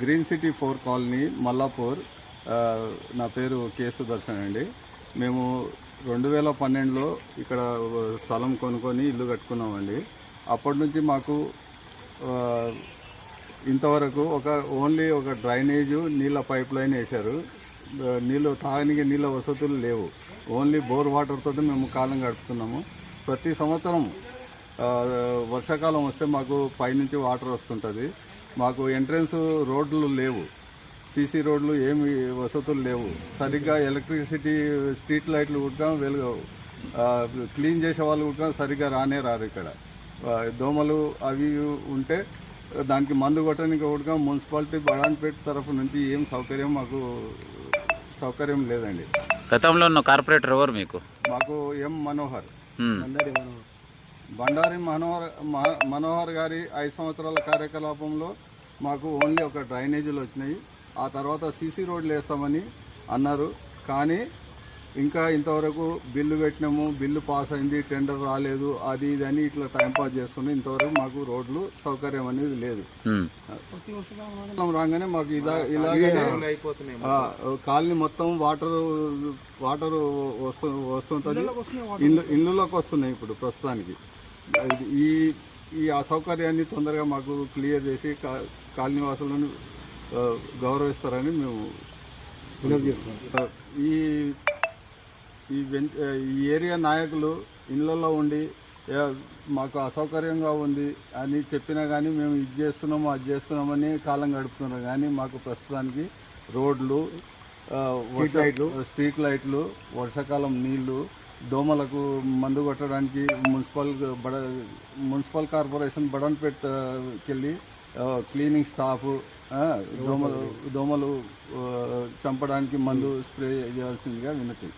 Green city 4 colony Mallapur. నా పేరు కే సుదర్శన్ అండి. మేము 2012లో ఇక్కడ స్థలం కొనుక్కొని ఇల్లు కట్టుకున్నామండి. అప్పటి నుంచి మాకు ఇంతవరకు ఓన్లీ ఒక డ్రైనేజు నీళ్ళ పైప్ లైన్ వేశారు. తాగడానికి నీళ్ళ వసతులు లేవు. ఓన్లీ బోర్ వాటర్ తోటి మేము కాలం గడుపుతున్నాము. ప్రతి సంవత్సరం వర్షాకాలం వస్తే మాకు పైనుంచి వాటర్ వస్తుంటుంది. మాకు ఎంట్రన్స్ రోడ్లు లేవు, సీసీ రోడ్లు ఏమి వసతులు లేవు. సరిగ్గా ఎలక్ట్రిసిటీ స్ట్రీట్ లైట్లు కూడా క్లీన్ చేసే వాళ్ళు కూడా సరిగ్గా రారు. ఇక్కడ దోమలు అవి ఉంటే దానికి మందు కొట్టడానికి కూడా మున్సిపాలిటీ బడాన్పేట తరఫు నుంచి ఏం సౌకర్యం లేదండి. గతంలో ఉన్న కార్పొరేటర్ ఎవరు మీకు? మాకు మనోహర్, బండారి మనోహర్ గారి 5 సంవత్సరాల కార్యకలాపంలో మాకు ఓన్లీ ఒక డ్రైనేజీలు వచ్చినాయి. ఆ తర్వాత సీసీ రోడ్లు వేస్తామని అన్నారు. కానీ ఇంకా ఇంతవరకు బిల్లు పెట్టినాము, బిల్లు పాస్ అయింది, టెండర్ రాలేదు, అది ఇది అని ఇట్లా టైంపాస్ చేస్తున్నాం. ఇంతవరకు మాకు రోడ్లు సౌకర్యం అనేది లేదు. రాగానే మాకు ఇలాగే కాలనీ మొత్తం వాటర్ వస్తుంటుంది. ఇళ్ళలోకి వస్తున్నాయి. ఇప్పుడు ప్రస్తుతానికి ఈ అసౌకర్యాన్ని తొందరగా మాకు క్లియర్ చేసి కాలనీ వాసులను గౌరవిస్తారని మేము ఈ ఏరియా నాయకులు ఇళ్ళల్లో ఉండి మాకు అసౌకర్యంగా ఉంది అని చెప్పినా కానీ మేము ఇది చేస్తున్నాము అది చేస్తున్నామని కాలం గడుపుతున్నాం. కానీ మాకు ప్రస్తుతానికి రోడ్లు, స్ట్రీట్ లైట్లు, వర్షాకాలం నీళ్లు, దోమలకు మందు కొట్టడానికి మున్సిపల్ కార్పొరేషన్ బడాన్పేటకి వెళ్ళి క్లీనింగ్ స్టాఫ్ దోమలు చంపడానికి మందు స్ప్రే చేయాల్సిందిగా వినతి.